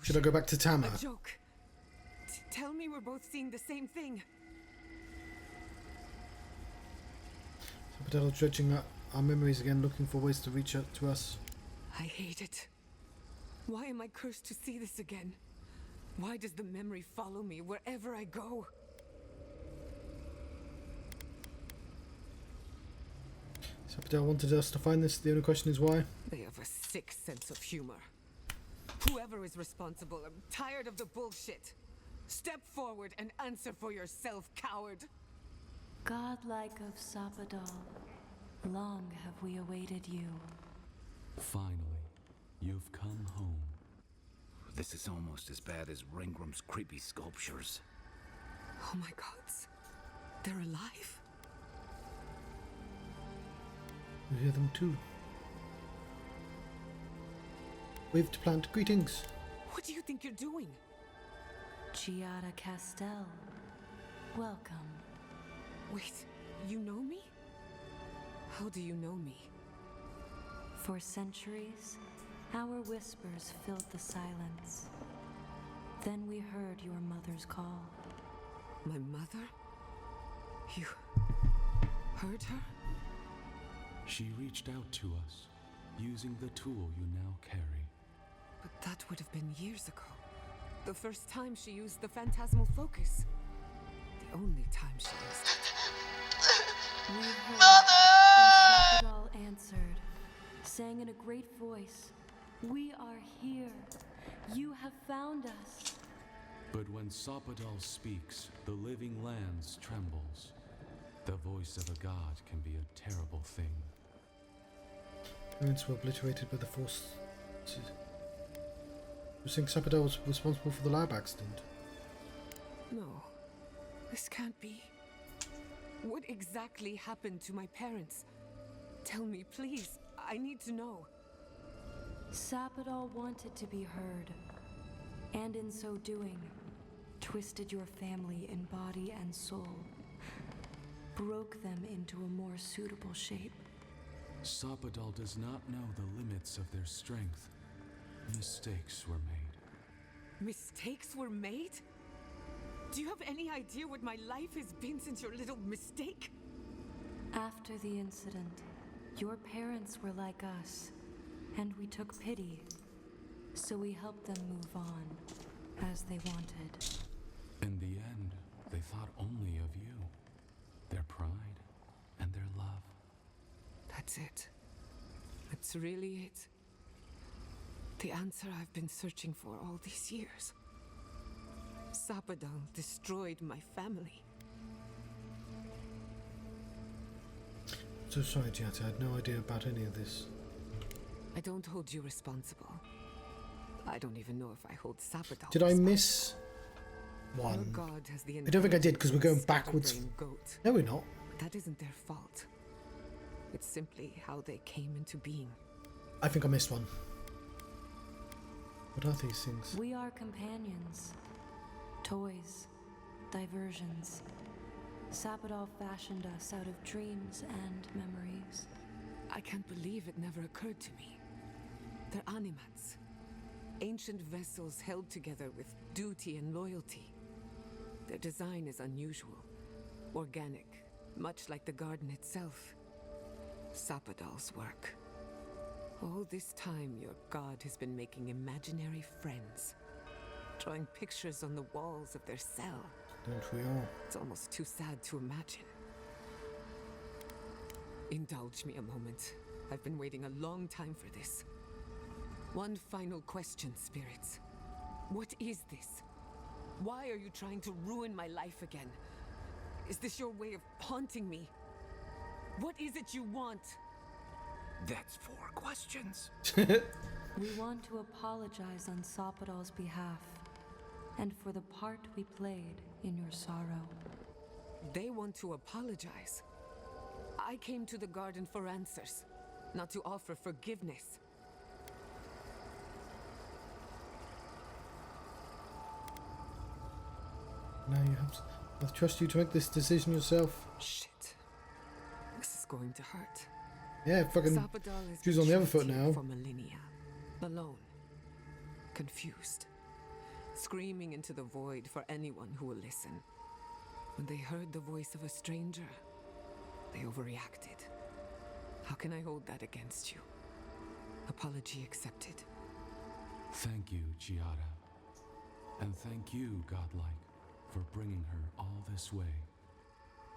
Should I go back to Tama? A joke. Tell me we're both seeing the same thing. Sapadal dredging our memories again, looking for ways to reach out to us. I hate it. Why am I cursed to see this again? Why does the memory follow me wherever I go? Sapadal wanted us to find this. The only question is why. They have a sick sense of humor. Whoever is responsible, I'm tired of the bullshit. Step forward and answer for yourself, coward. Godlike of Sapadal, long have we awaited you. Finally, you've come home. This is almost as bad as Ringram's creepy sculptures. Oh my gods. They're alive? You hear them too. Wave to plant. Greetings. What do you think you're doing? Giada Castel, welcome. Wait, you know me? How do you know me? For centuries, our whispers filled the silence. Then we heard your mother's call. My mother? You heard her? She reached out to us, using the tool you now carry. But that would have been years ago. The first time she used the phantasmal focus. The only time she used it. We heard, and Sapadal answered, saying in a great voice, "We are here. You have found us." But when Sapadal speaks, the living lands trembles. The voice of a god can be a terrible thing. Parents were obliterated by the Force. You think Sapadal was responsible for the lab accident? No, this can't be. What exactly happened to my parents? Tell me, please. I need to know. Sapadal wanted to be heard, and in so doing, twisted your family in body and soul, broke them into a more suitable shape. Sapadal does not know the limits of their strength. Mistakes were made. Mistakes were made? Do you have any idea what my life has been since your little mistake? After the incident, your parents were like us, and we took pity. So we helped them move on, as they wanted. In the end, they thought only of you, their pride, and their love. That's it. That's really it. The answer I've been searching for all these years. Sapadal destroyed my family. So sorry, Giada. I had no idea about any of this. I don't hold you responsible. I don't even know if I hold Sapadal. Did I miss Your one? god has the I don't think I did, because we're going inheritance backwards. of the goat. No, we're not. But that isn't their fault. It's simply how they came into being. I think I missed one. What are these things? We are companions, toys, diversions. Sapadal fashioned us out of dreams and memories. I can't believe it never occurred to me. They're animats. Ancient vessels held together with duty and loyalty. Their design is unusual, organic, much like the garden itself. Sapadal's work. All this time, your god has been making imaginary friends, drawing pictures on the walls of their cell. Don't we all? It's almost too sad to imagine. Indulge me a moment. I've been waiting a long time for this. One final question, spirits. What is this? Why are you trying to ruin my life again? Is this your way of haunting me? What is it you want? That's 4 questions. We want to apologize on Sapadal's behalf, and for the part we played in your sorrow. They want to apologize. I came to the garden for answers, not to offer forgiveness. Now you have. I trust you to make this decision yourself. Shit. This is going to hurt. Yeah, fucking. Sapadal has She's been on the other trapped foot here now. for millennia. Alone. Confused. screaming into the void for anyone who will listen. When they heard the voice of a stranger, they overreacted. How can I hold that against you? Apology accepted. Thank you, Giada. And thank you, Godlike, for bringing her all this way.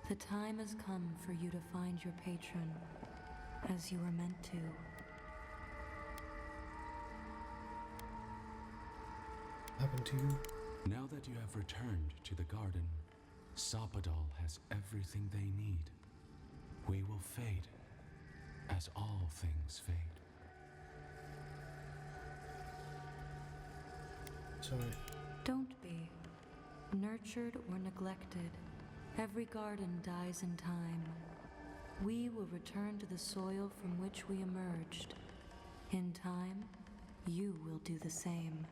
The time has come for you to find your patron, as you were meant to. Happened to you? Now that you have returned to the garden, Sapadal has everything they need. We will fade, as all things fade. Sorry. Don't be. Nurtured or neglected, every garden dies in time. We will return to the soil from which we emerged. In time, you will do the same.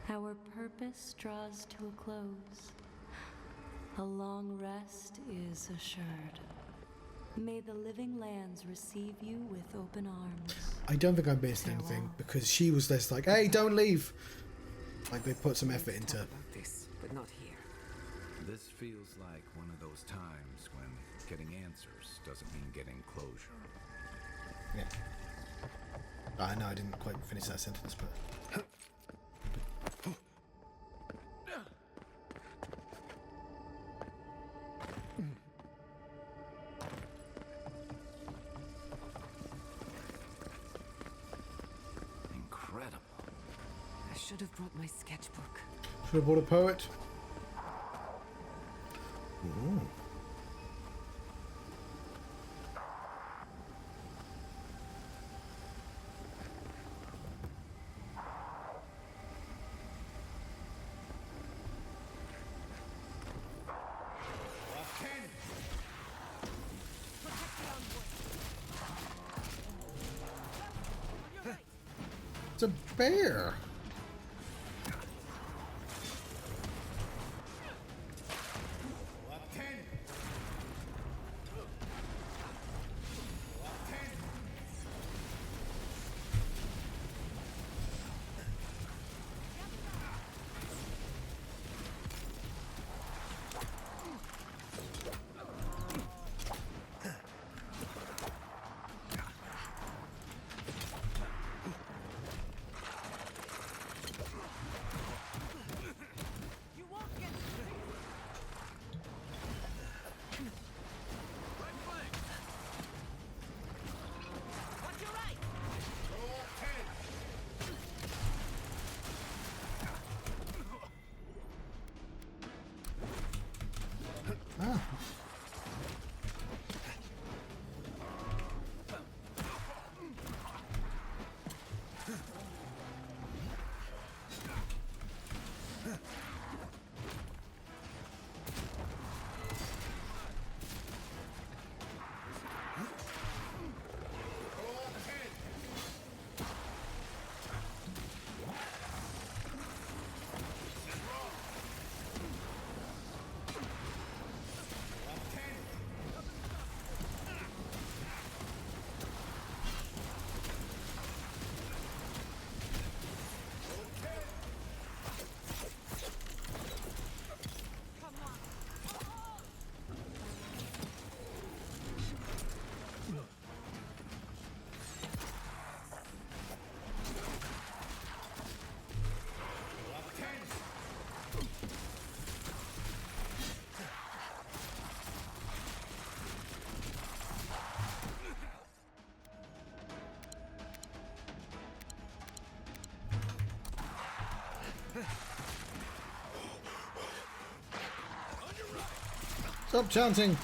Our purpose draws to a close. A long rest is assured. May the living lands receive you with open arms. I don't think I missed anything because she was just like, "Hey, don't leave." Like they put some effort into. Talk about this, but not here. This feels like one of those times when getting answers doesn't mean getting closure. Yeah. I know I didn't quite finish that sentence, but. Incredible. I should have brought my sketchbook. Should have bought a poet. Ooh. It's a bear. Ah. Stop chanting.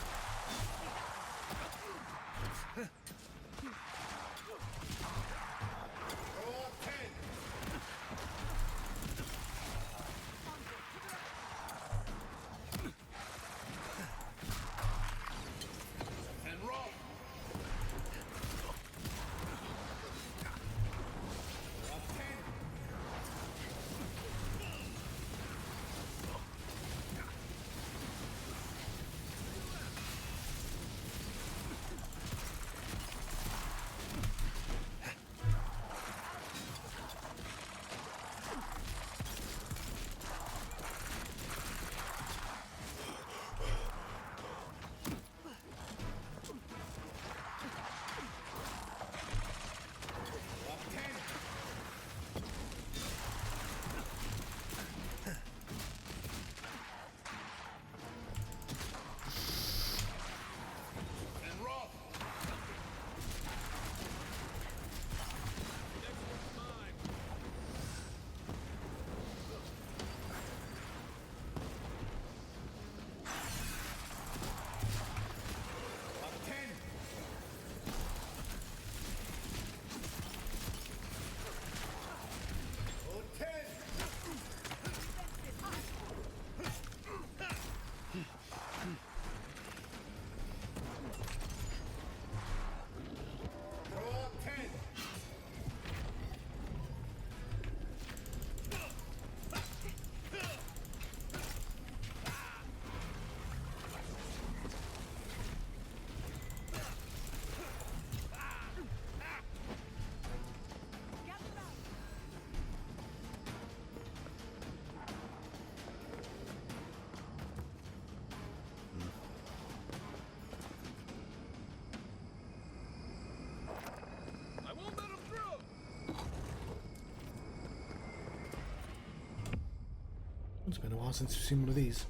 been a while since we've seen one of these.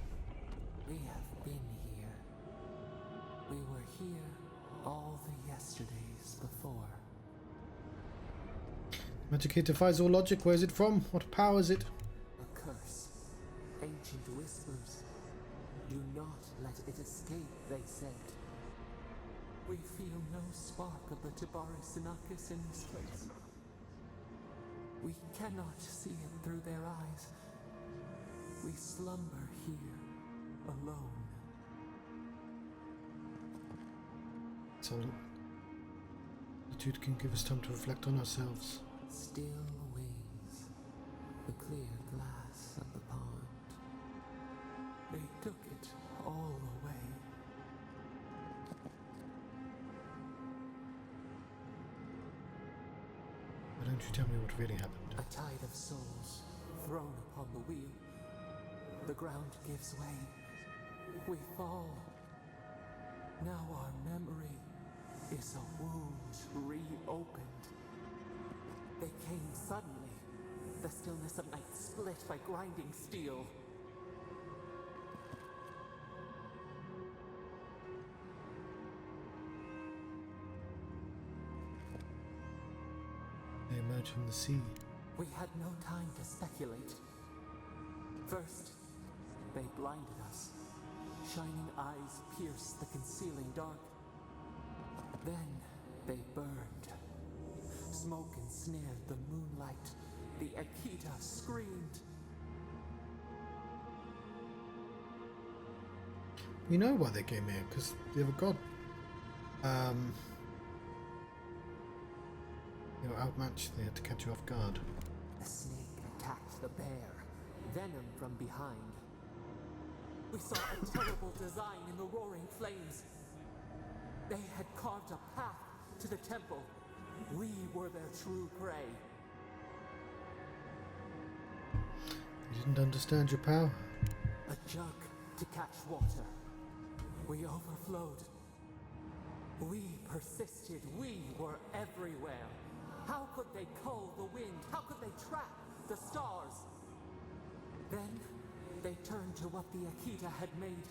We have been here. We were here all the yesterdays before. Magic here defies all logic. Where is it from? What power is it? A curse. Ancient whispers. Do not let it escape, they said. We feel no spark of the Tibari Sinakis in this place. We cannot see it through their eyes. We slumber here, alone. Solitude can give us time to reflect on ourselves. Still wings, the clear glass of the pond. They took it all away. Why don't you tell me what really happened? A tide of souls thrown upon the wheel. The ground gives way. We fall. Now our memory is a wound reopened. They came suddenly. The stillness of night split by grinding steel. They emerge from the sea. We had no time to speculate. First, they blinded us. Shining eyes pierced the concealing dark. Then they burned. Smoke ensnared the moonlight. The Akita screamed. We know why they came here, because they have a god. They were outmatched, they had to catch you off guard. The snake attacked the bear, venom from behind. We saw a terrible design in the roaring flames. They had carved a path to the temple. We were their true prey. They didn't understand your power. A jug to catch water. We overflowed. We persisted. We were everywhere. How could they cull the wind? How could they trap the stars? Then they turned to what the Akita had made.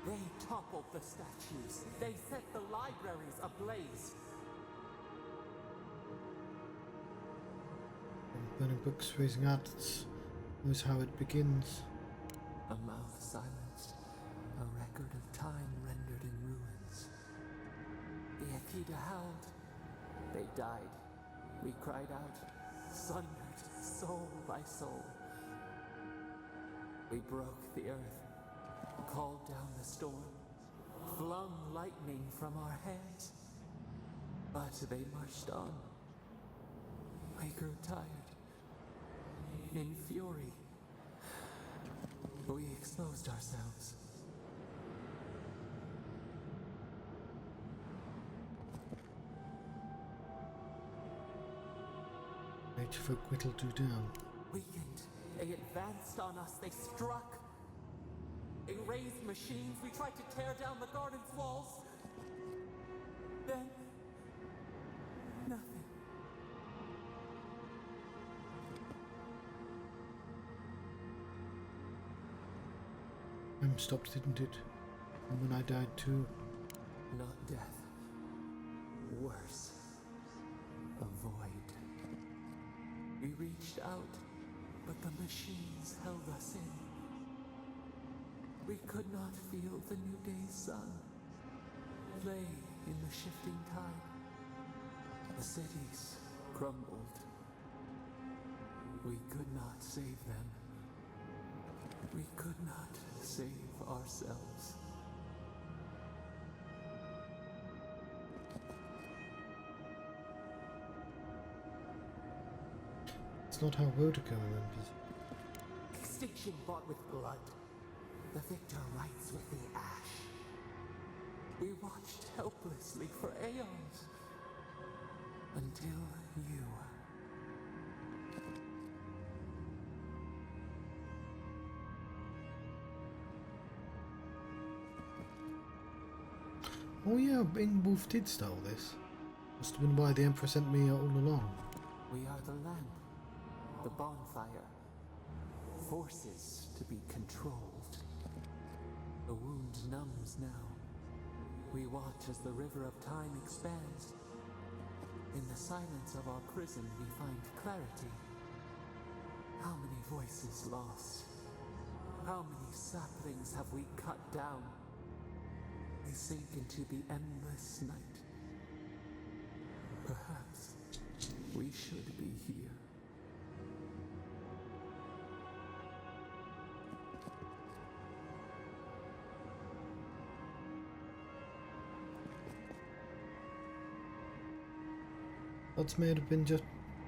They toppled the statues. They set the libraries ablaze. Burning books, raising artists, knows how it begins. A mouth silenced, a record of time rendered in ruins. The Akita howled. They died. We cried out, sundered, soul by soul. We broke the earth, called down the storm, flung lightning from our hands. But they marched on. We grew tired. In fury, we exposed ourselves. Nature folk whittled you down. Weakened, they advanced on us, they struck. They raised machines, we tried to tear down the garden's walls. Then, nothing. Time stopped, didn't it? And when I died too. Not death. Worse. A void. We reached out, but the machines held us in. We could not feel the new day's sun play in the shifting tide. The cities crumbled. We could not save them. We could not save ourselves. It's not how Wodaka remembers. Extinction bought with blood. The victor writes with the ash. We watched helplessly for aeons. Until you. Oh yeah, Ingwolf did steal this. Must have been why the Emperor sent me all along. We are the lamp, the bonfire, forces to be controlled. The wound numbs now. We watch as the river of time expands. In the silence of our prison, we find clarity. How many voices lost? How many saplings have we cut down? We sink into the endless night. Perhaps we should be here. Odds may have been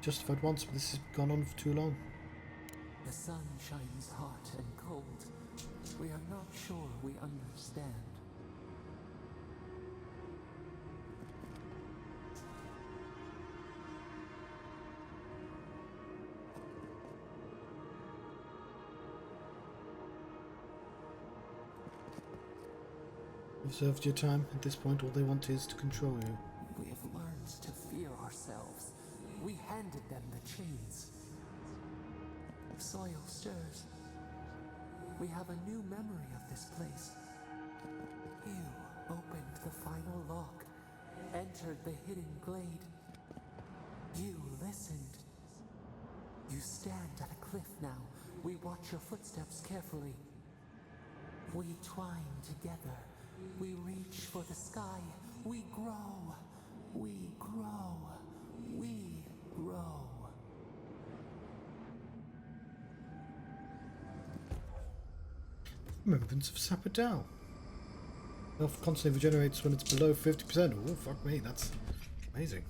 justified once, but this has gone on for too long. The sun shines hot and cold. We are not sure we understand. You've served your time. At this point, all they want is to control you. We have learned to fear ourselves. We handed them the chains. Soil stirs. We have a new memory of this place. You opened the final lock, entered the hidden glade. You listened. You stand at a cliff now. We watch your footsteps carefully. We twine together. We reach for the sky. We grow. We grow. We grow. Remembrance of Sapadal. Health constantly regenerates when it's below 50%. Oh, fuck me, that's amazing.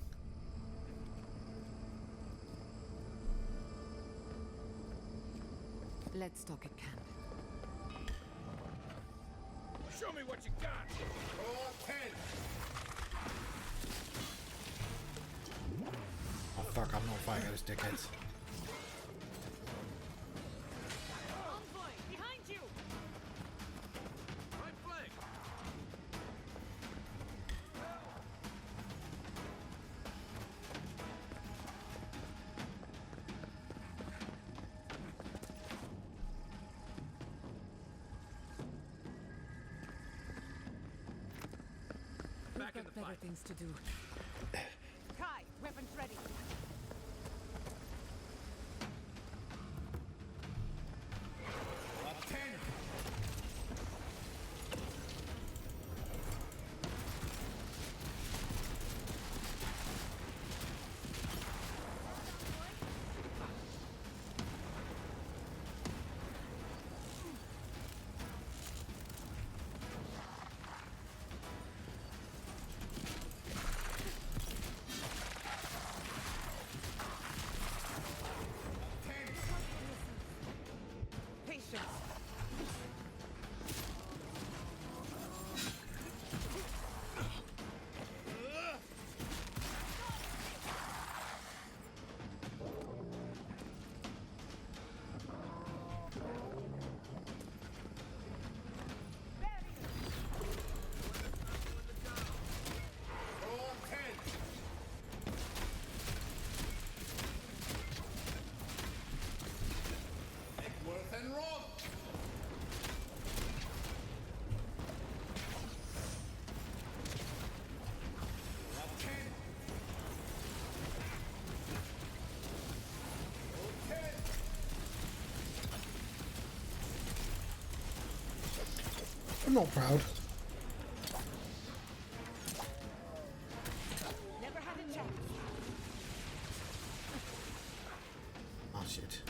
Let's talk at camp. Show me what you got! Roll 10! Oh fuck, I'm not fighting those dickheads. Envoy, behind you! Right flank! We've got better things to do. Kai, weapons ready. Up 10! Patience. Roll 10! Eckworth and Roth! Up 10! Roll 10! I'm not proud. Never had a chance. Oh shit.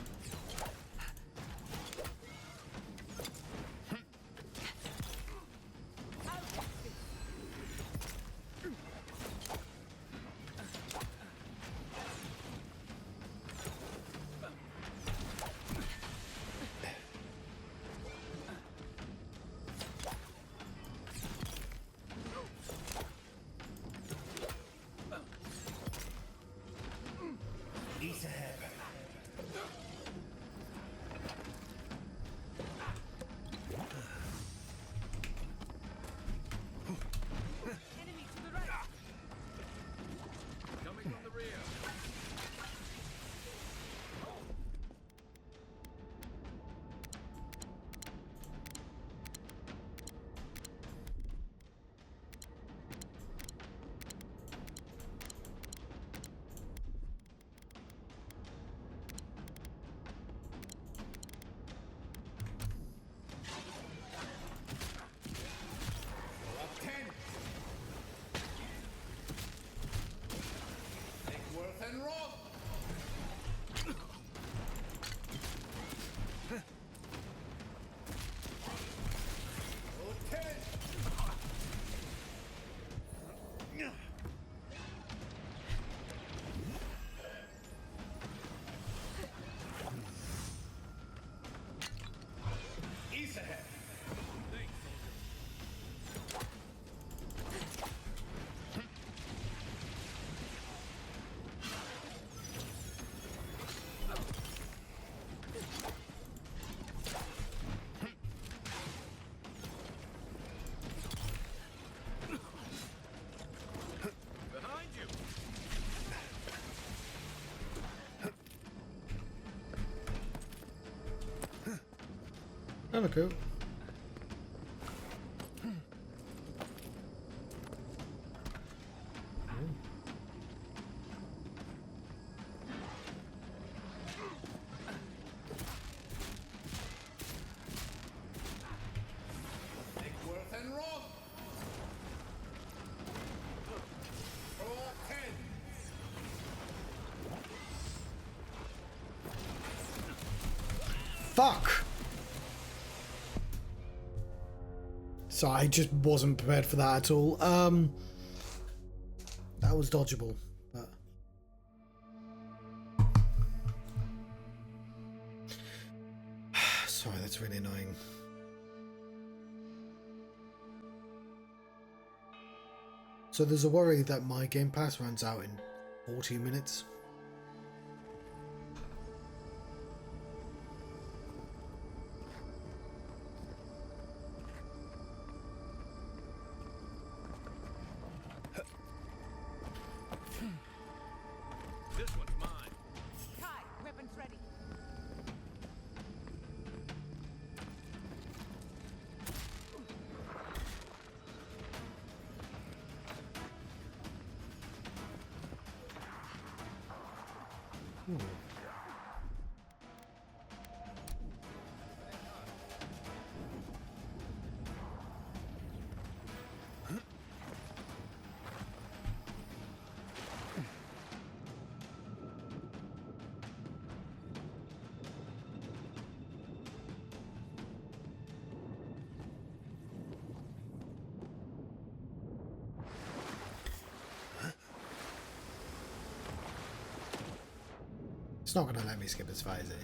Hello, cool. Fuck! So I just wasn't prepared for that at all. That was dodgeable, but sorry, that's really annoying. So there's a worry that my Game Pass runs out in 14 minutes. It's not going to let me skip this fight, is it?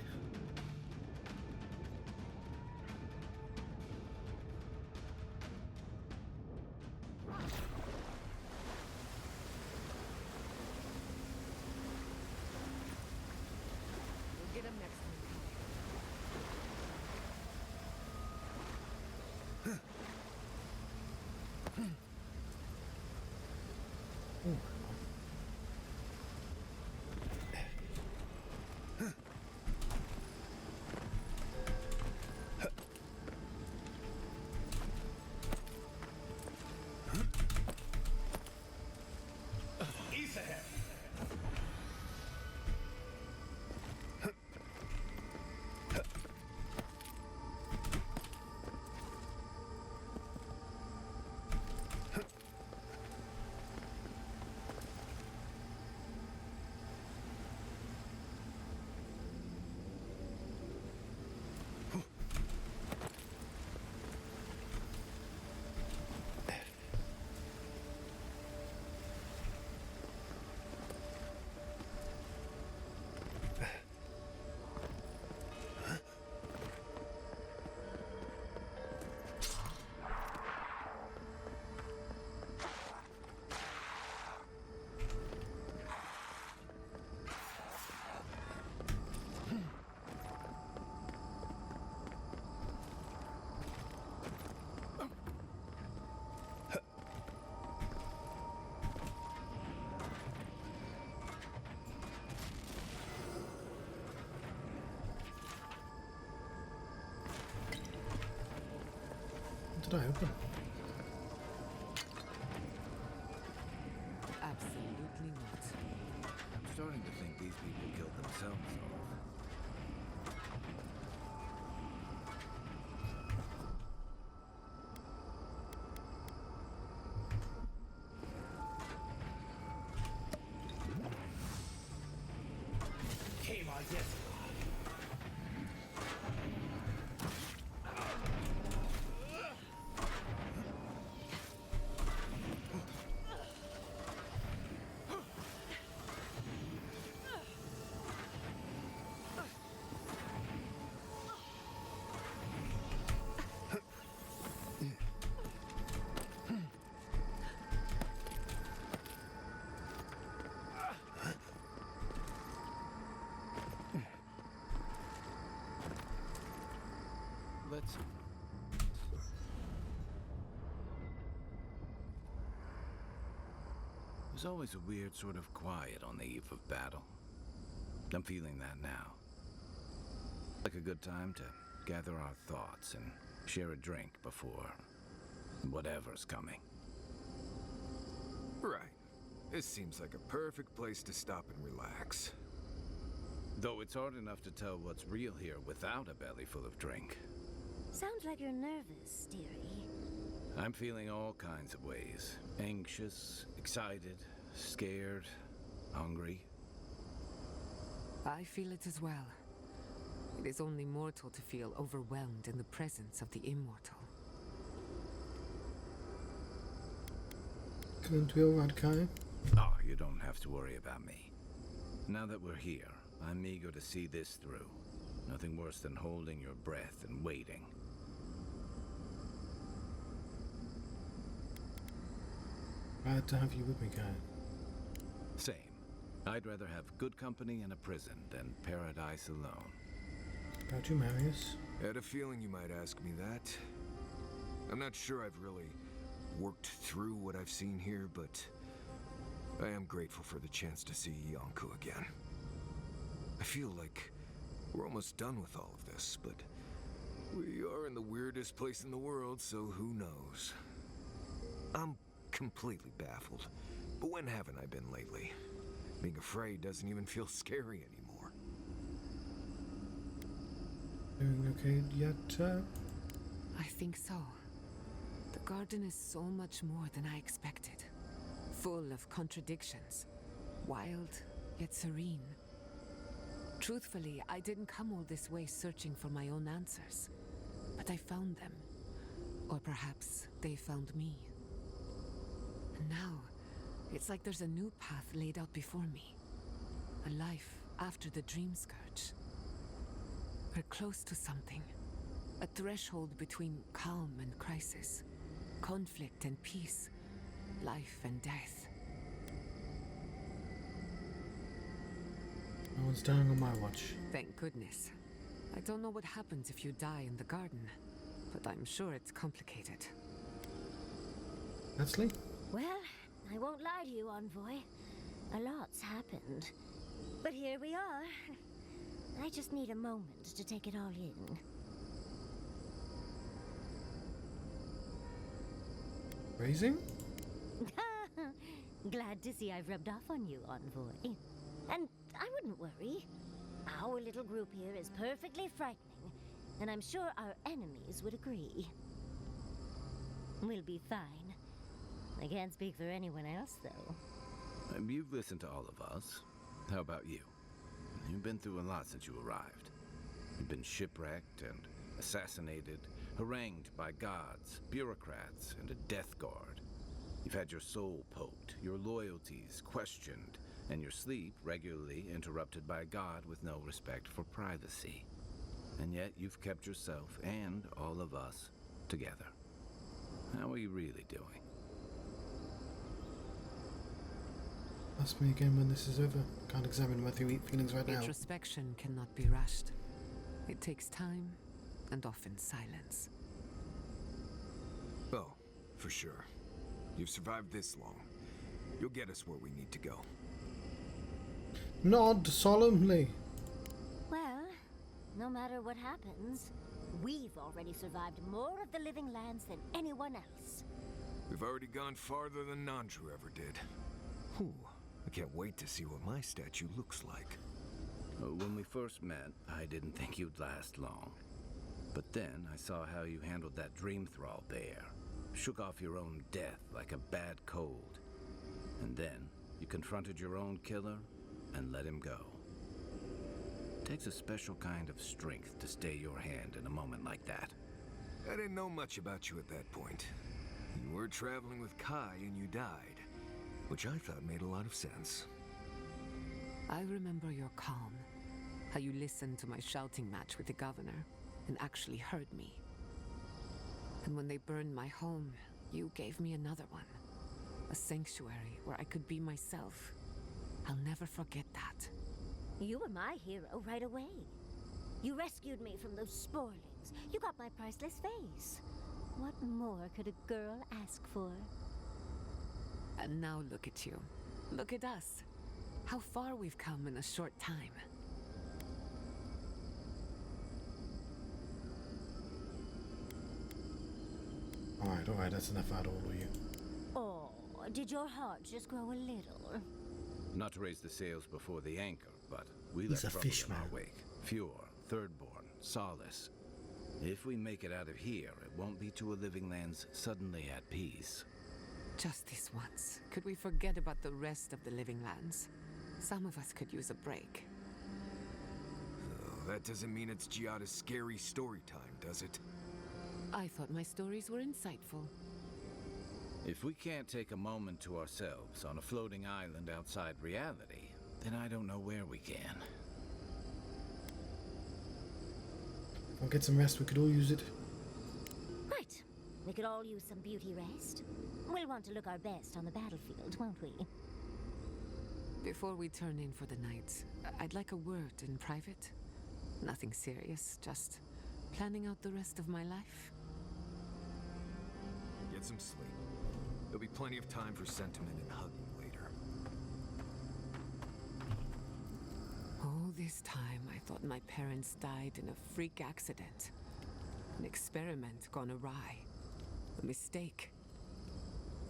We'll get him next time. Did I open? Absolutely not. I'm starting to think these people killed themselves off. Let's... There's always a weird sort of quiet on the eve of battle. I'm feeling that now. Like a good time to gather our thoughts, and share a drink before whatever's coming. Right. This seems like a perfect place to stop and relax. Though it's hard enough to tell what's real here without a belly full of drink. Sounds like you're nervous, dearie. I'm feeling all kinds of ways. Anxious, excited, scared, hungry. I feel it as well. It is only mortal to feel overwhelmed in the presence of the immortal. Couldn't we all ride Kai? Oh, you don't have to worry about me. Now that we're here, I'm eager to see this through. Nothing worse than holding your breath and waiting. Glad to have you with me, Kai. Same. I'd rather have good company in a prison than paradise alone. About you, Marius? I had a feeling you might ask me that. I'm not sure I've really worked through what I've seen here, but I am grateful for the chance to see Yonku again. I feel like we're almost done with all of this, but we are in the weirdest place in the world, so who knows? I'm completely baffled, but when haven't I been lately? Being afraid doesn't even feel scary anymore. Doing okay yet, I think so. The garden is so much more than I expected. Full of contradictions. Wild, yet serene. Truthfully, I didn't come all this way searching for my own answers. But I found them. Or perhaps they found me. And now, it's like there's a new path laid out before me. A life after the dream scourge. We're close to something. A threshold between calm and crisis. Conflict and peace. Life and death. no one's dying on my watch. Thank goodness. I don't know what happens if you die in the garden, but I'm sure it's complicated. Leslie? Well, I won't lie to you, Envoy. A lot's happened. But here we are. I just need a moment to take it all in. Raising? Glad to see I've rubbed off on you, Envoy. And I wouldn't worry. Our little group here is perfectly frightening, and I'm sure our enemies would agree. We'll be fine. I can't speak for anyone else, though. You've listened to all of us. How about you? You've been through a lot since you arrived. You've been shipwrecked and assassinated, harangued by gods, bureaucrats, and a death guard. You've had your soul poked, your loyalties questioned, and your sleep regularly interrupted by a god with no respect for privacy. And yet you've kept yourself and all of us together. How are you really doing? Ask me again when this is over. Can't examine my feelings right now. Introspection cannot be rushed. It takes time and often silence. Oh, for sure. You've survived this long. You'll get us where we need to go. Nod solemnly. Well, no matter what happens, we've already survived more of the living lands than anyone else. We've already gone farther than Nandru ever did. Whew. I can't wait to see what my statue looks like. When we first met, I didn't think you'd last long. But then I saw how you handled that dream thrall bear. Shook off your own death like a bad cold. And then you confronted your own killer and let him go. It takes a special kind of strength to stay your hand in a moment like that. I didn't know much about you at that point. You were traveling with Kai and you died, which I thought made a lot of sense. I remember your calm. How you listened to my shouting match with the governor and actually heard me. And when they burned my home, you gave me another one. A sanctuary where I could be myself. I'll never forget that. You were my hero right away. You rescued me from those sporlings. You got my priceless face. What more could a girl ask for? And now look at you. Look at us. How far we've come in a short time. Alright, that's enough out of all of you. Oh, did your heart just grow a little? Not to raise the sails before the anchor, but we He's left a trouble fish in our man. wake. Fjord, Thirdborn, Solace. If we make it out of here, it won't be to a living lands suddenly at peace. Just this once. Could we forget about the rest of the living lands? Some of us could use a break. Oh, that doesn't mean it's Giada's scary story time, does it? I thought my stories were insightful. If we can't take a moment to ourselves on a floating island outside reality, then I don't know where we can. We'll get some rest, we could all use it. Right. We could all use some beauty rest. We'll want to look our best on the battlefield, won't we? Before we turn in for the night, I'd like a word in private. Nothing serious, just planning out the rest of my life. Get some sleep. There'll be plenty of time for sentiment and hugging later. All this time, I thought my parents died in a freak accident. An experiment gone awry. A mistake.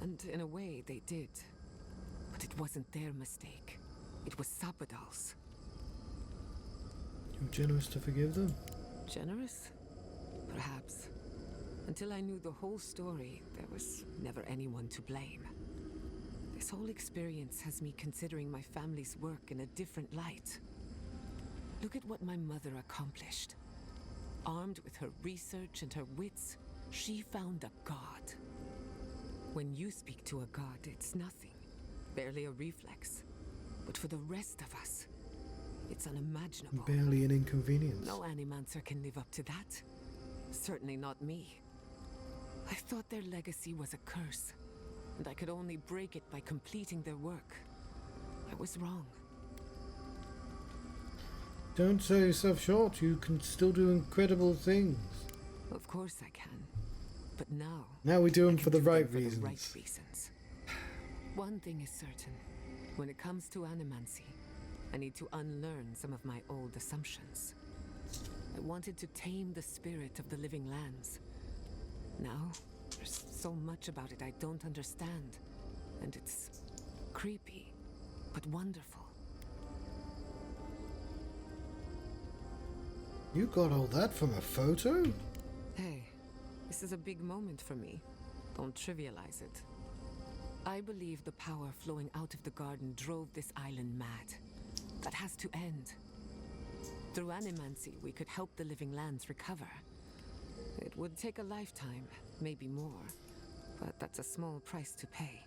And in a way, they did. But it wasn't their mistake. It was Sapadal's. You were generous to forgive them? Generous? Perhaps. Until I knew the whole story, there was never anyone to blame. This whole experience has me considering my family's work in a different light. Look at what my mother accomplished. Armed with her research and her wits, she found a god. When you speak to a god, it's nothing. Barely a reflex. But for the rest of us, it's unimaginable. Barely an inconvenience. No animancer can live up to that. Certainly not me. I thought their legacy was a curse, and I could only break it by completing their work. I was wrong. Don't sell yourself short, you can still do incredible things. Of course I can. But now... Now we do them I for can the do right them for reasons. the right reasons. One thing is certain. When it comes to animancy, I need to unlearn some of my old assumptions. I wanted to tame the spirit of the living lands. Now, there's so much about it I don't understand. And it's creepy, but wonderful. You got all that from a photo? Hey, this is a big moment for me. Don't trivialize it. I believe the power flowing out of the garden drove this island mad. That has to end. Through animancy, we could help the living lands recover. It would take a lifetime, maybe more, but that's a small price to pay.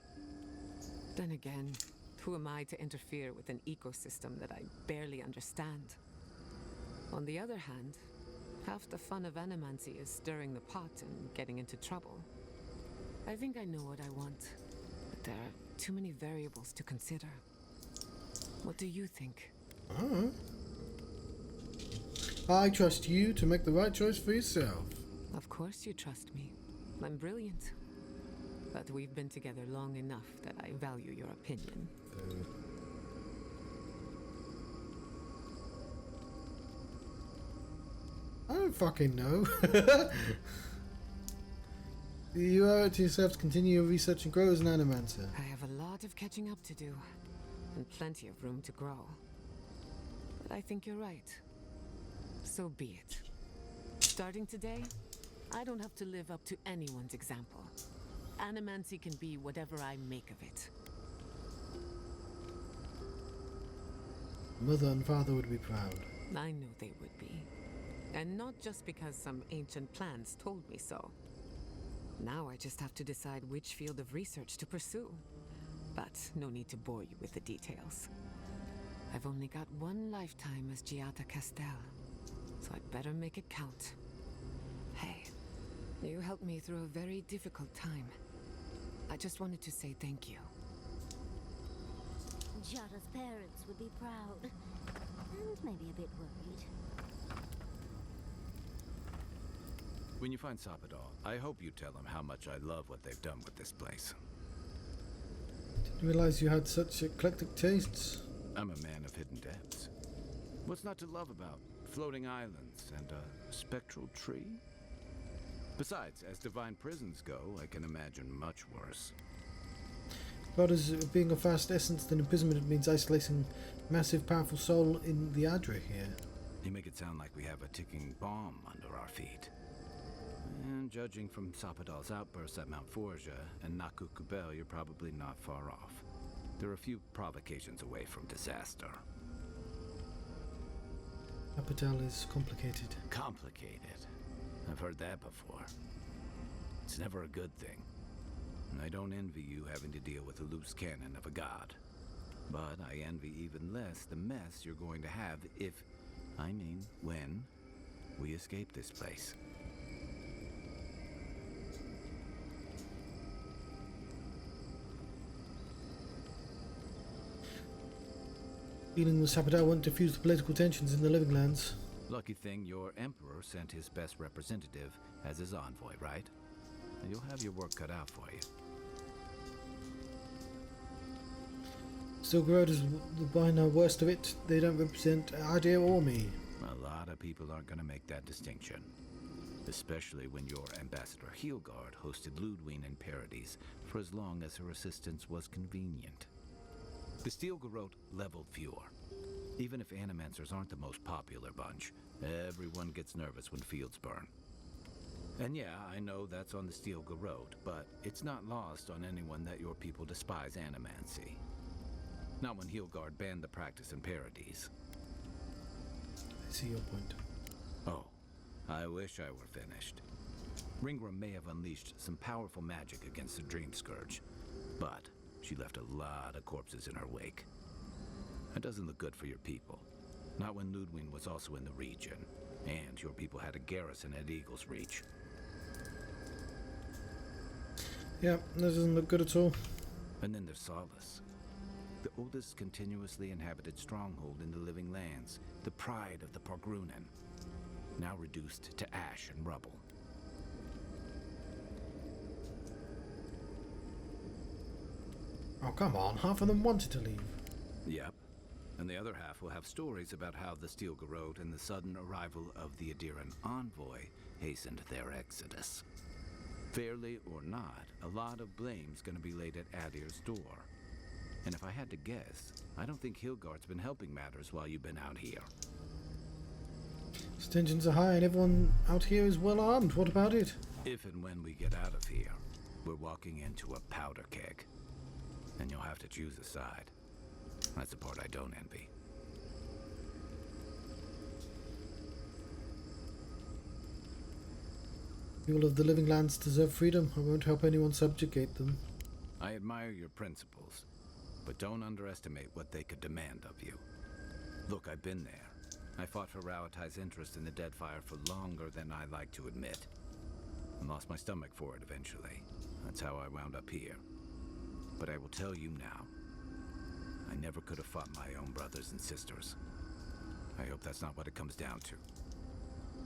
Then again, who am I to interfere with an ecosystem that I barely understand? On the other hand, half the fun of animancy is stirring the pot and getting into trouble. I think I know what I want, but there are too many variables to consider. What do you think? I trust you to make the right choice for yourself. Of course you trust me. I'm brilliant. But we've been together long enough that I value your opinion. I don't fucking know. You owe it to yourself to continue your research and grow as an animancer. I have a lot of catching up to do, and plenty of room to grow. But I think you're right. So be it. Starting today, I don't have to live up to anyone's example. Animancy can be whatever I make of it. Mother and father would be proud. I know they would be. And not just because some ancient plans told me so. Now I just have to decide which field of research to pursue. But no need to bore you with the details. I've only got one lifetime as Giada Castel, so I'd better make it count. Hey, you helped me through a very difficult time. I just wanted to say thank you. Giada's parents would be proud, and maybe a bit worried. When you find Sapadal, I hope you tell him how much I love what they've done with this place. Didn't realize you had such eclectic tastes. I'm a man of hidden depths. What's not to love about floating islands and a spectral tree? Besides, as divine prisons go, I can imagine much worse. God is being a fast essence, then imprisonment it means isolating massive, powerful soul in the Adra here. You make it sound like we have a ticking bomb under our feet. And judging from Sapadal's outbursts at Mount Forja and Naku Kubel, you're probably not far off. There are a few provocations away from disaster. Sapadal is complicated. Complicated? I've heard that before. It's never a good thing. And I don't envy you having to deal with the loose cannon of a god. But I envy even less the mess you're going to have when we escape this place. Dealing with Sapadal won't diffuse the political tensions in the Living Lands. Lucky thing your emperor sent his best representative as his envoy, right? And you'll have your work cut out for you. Still Garrod is by now worst of it. They don't represent Idea or me. A lot of people aren't going to make that distinction. Especially when your ambassador Heelgard hosted Ludwine in Parades for as long as her assistance was convenient. The Steel Garrote leveled fewer. Even if Animancers aren't the most popular bunch, everyone gets nervous when fields burn. And yeah, I know that's on the Steel Garrote, but it's not lost on anyone that your people despise Animancy. Not when Heelgard banned the practice in Parades. I see your point. Oh, I wish I were finished. Ringram may have unleashed some powerful magic against the Dream Scourge, but she left a lot of corpses in her wake. That doesn't look good for your people. Not when Ludwine was also in the region, and your people had a garrison at Eagle's Reach. Yeah, that doesn't look good at all. And then there's Solace. The oldest continuously inhabited stronghold in the Living Lands, the pride of the Pargrunen, now reduced to ash and rubble. Oh, come on. Half of them wanted to leave. Yep. And the other half will have stories about how the Steel Garrote and the sudden arrival of the Adiran envoy hastened their exodus. Fairly or not, a lot of blame's gonna be laid at Adir's door. And if I had to guess, I don't think Heelgard's been helping matters while you've been out here. Tensions are high and everyone out here is well armed. What about it? If and when we get out of here, we're walking into a powder keg. And you'll have to choose a side. That's the part I don't envy. People of the Living Lands deserve freedom. I won't help anyone subjugate them. I admire your principles, but don't underestimate what they could demand of you. Look, I've been there. I fought for Rauatai's interest in the Deadfire for longer than I like to admit. And lost my stomach for it eventually. That's how I wound up here. But I will tell you now, I never could have fought my own brothers and sisters. I hope that's not what it comes down to.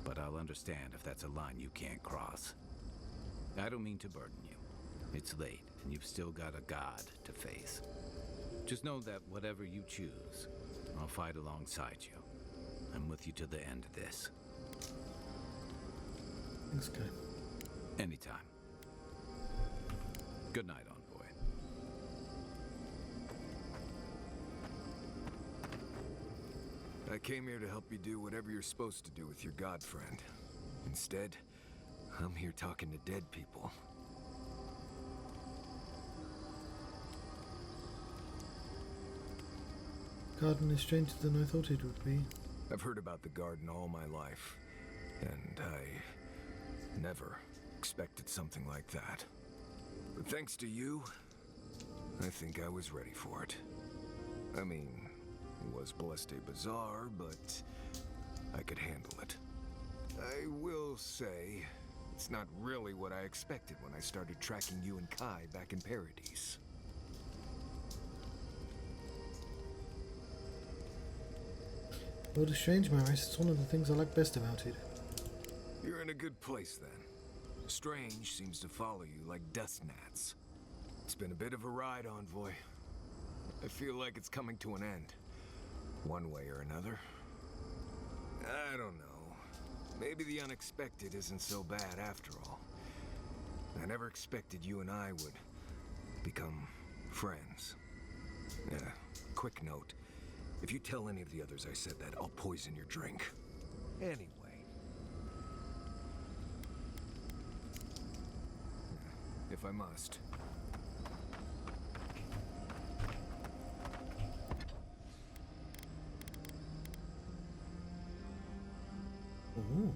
But I'll understand if that's a line you can't cross. I don't mean to burden you. It's late, and you've still got a god to face. Just know that whatever you choose, I'll fight alongside you. I'm with you to the end of this. Thanks, guy. Anytime. Good night, envoy. I came here to help you do whatever you're supposed to do with your god friend. Instead, I'm here talking to dead people. Garden is stranger than I thought it would be. I've heard about the garden all my life, and I never expected something like that. But thanks to you, I think I was ready for it. I mean, it was blessed a bizarre, but I could handle it. I will say, it's not really what I expected when I started tracking you and Kai back in Parades. World is strange, Maris. It's one of the things I like best about it. You're in a good place, then. Strange seems to follow you like dust gnats. It's been a bit of a ride, Envoy. I feel like it's coming to an end. One way or another. I don't know. Maybe the unexpected isn't so bad after all. I never expected you and I would become friends. Quick note. If you tell any of the others I said that, I'll poison your drink. Anyway. If I must. Ooh.